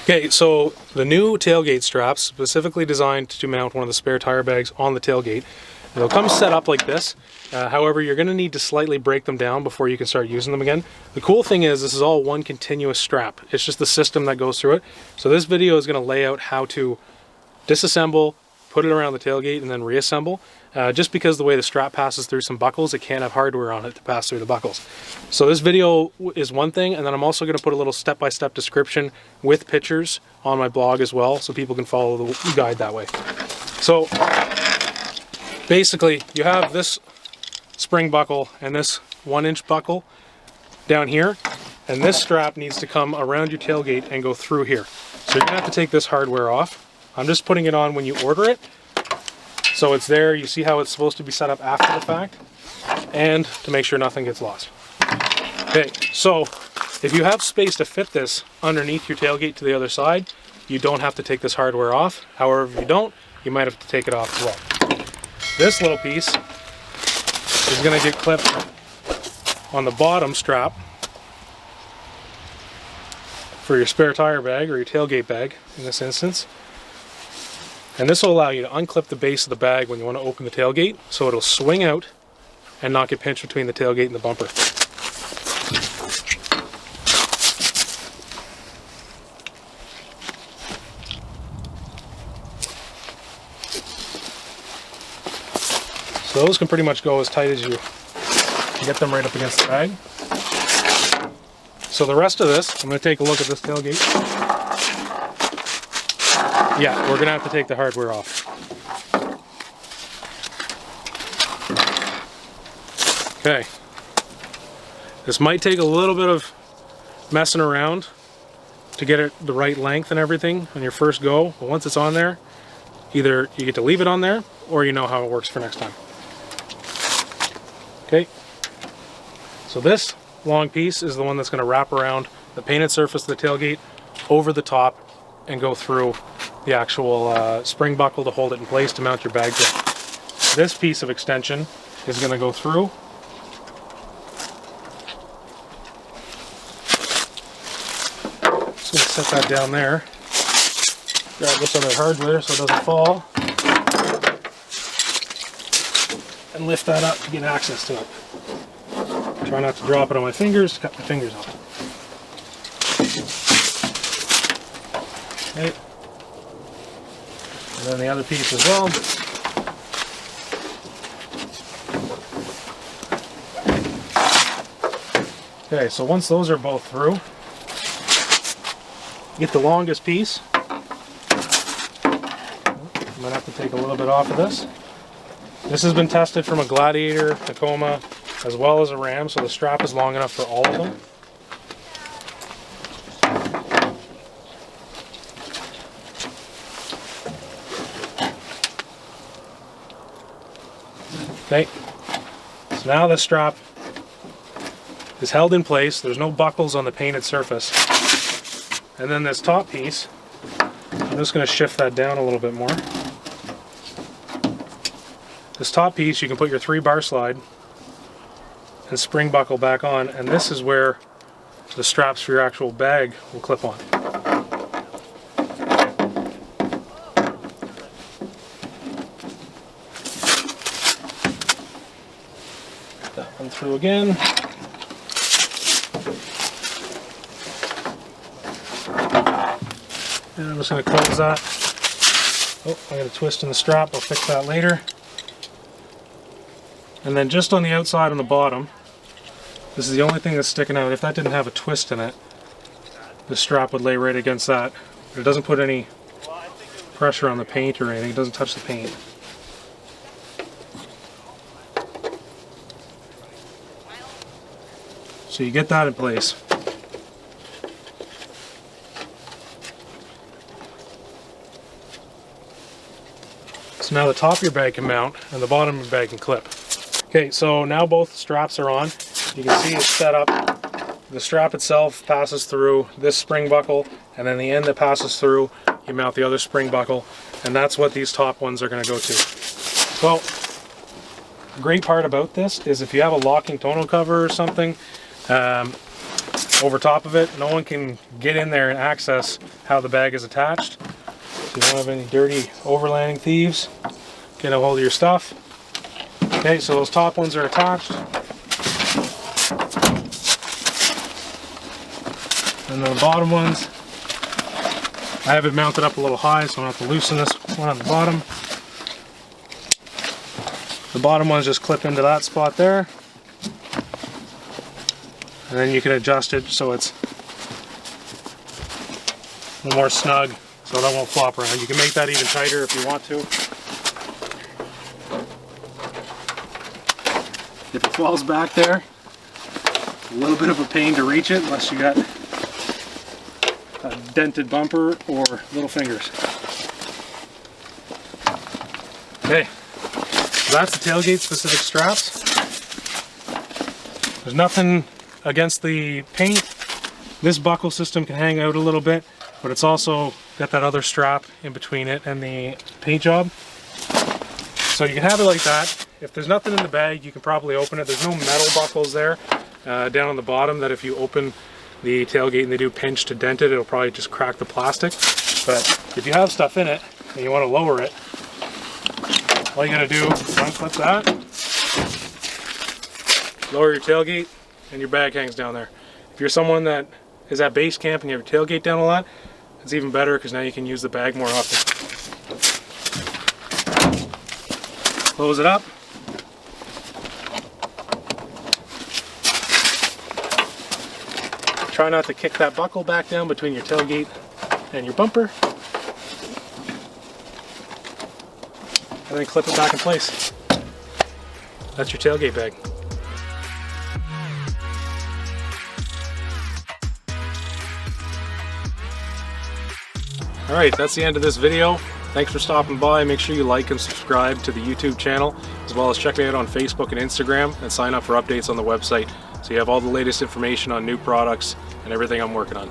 Okay, so the new tailgate straps, specifically designed to mount one of the spare tire bags on the tailgate. They'll come set up like this. However, you're going to need to slightly break them down before you can start using them again. The cool thing is this is all one continuous strap. It's just the system that goes through it. So this video is going to lay out how to disassemble, put it around the tailgate, and then reassemble. Just because the way the strap passes through some buckles, it can't have hardware on it to pass through the buckles. So this video is one thing, and then I'm also going to put a little step-by-step description with pictures on my blog as well, so people can follow the guide that way. So basically, you have this spring buckle and this 1-inch buckle down here, and this strap needs to come around your tailgate and go through here. So you're going to have to take this hardware off. I'm just putting it on when you order it. So it's there, you see how it's supposed to be set up after the fact, and to make sure nothing gets lost. Okay, so if you have space to fit this underneath your tailgate to the other side, you don't have to take this hardware off. However, if you don't, you might have to take it off as well. This little piece is going to get clipped on the bottom strap for your spare tire bag or your tailgate bag in this instance. And this will allow you to unclip the base of the bag when you want to open the tailgate, so it'll swing out and not get pinched between the tailgate and the bumper. So those can pretty much go as tight as you get them right up against the bag. So the rest of this, I'm going to take a look at this tailgate. Yeah, we're going to have to take the hardware off. Okay. This might take a little bit of messing around to get it the right length and everything on your first go, but once it's on there, either you get to leave it on there or you know how it works for next time. Okay. So this long piece is the one that's going to wrap around the painted surface of the tailgate over the top and go through the actual spring buckle to hold it in place to mount your bag to. This piece of extension is going to go through. Just going to set that down there. Grab this other hardware so it doesn't fall. And lift that up to get access to it. Try not to drop it on my fingers, cut my fingers off. Okay. And then the other piece as well. Okay, so once those are both through, get the longest piece. I'm going to have to take a little bit off of this. This has been tested from a Gladiator, Tacoma, as well as a Ram, so the strap is long enough for all of them. Okay, so now the strap is held in place. There's no buckles on the painted surface. And then this top piece, I'm just going to shift that down a little bit more. This top piece, you can put your 3-bar slide and spring buckle back on, and this is where the straps for your actual bag will clip on. That one through again. And I'm just going to close that. Oh, I got a twist in the strap. I'll fix that later. And then just on the outside on the bottom, this is the only thing that's sticking out. If that didn't have a twist in it, the strap would lay right against that. But it doesn't put any pressure on the paint or anything. It doesn't touch the paint. So you get that in place. So now the top of your bag can mount and the bottom of your bag can clip. Okay, so now both straps are on. You can see it's set up. The strap itself passes through this spring buckle, and then the end that passes through, you mount the other spring buckle, and that's what these top ones are going to go to. So, the great part about this is if you have a locking tonneau cover or something, over top of it. No one can get in there and access how the bag is attached. So you don't have any dirty overlanding thieves get a hold of your stuff. Okay, so those top ones are attached. And the bottom ones, I have it mounted up a little high, so I don't have to loosen this one on the bottom. The bottom ones just clip into that spot there. And then you can adjust it so it's a little more snug, so that won't flop around. You can make that even tighter if you want to. If it falls back there, a little bit of a pain to reach it unless you got a dented bumper or little fingers. Okay, so that's the tailgate specific straps. There's nothing against the paint. This buckle system can hang out a little bit, but it's also got that other strap in between it and the paint job. So you can have it like that. If there's nothing in the bag, you can probably open it. There's no metal buckles there down on the bottom that if you open the tailgate and they do pinch to dent it, it'll probably just crack the plastic. But if you have stuff in it and you want to lower it, all you gotta do is unclip that, lower your tailgate, and your bag hangs down there. If you're someone that is at base camp and you have your tailgate down a lot, it's even better because now you can use the bag more often. Close it up. Try not to kick that buckle back down between your tailgate and your bumper. And then clip it back in place. That's your tailgate bag. Alright, that's the end of this video. Thanks for stopping by. Make sure you like and subscribe to the YouTube channel, as well as check me out on Facebook and Instagram, and sign up for updates on the website so you have all the latest information on new products and everything I'm working on.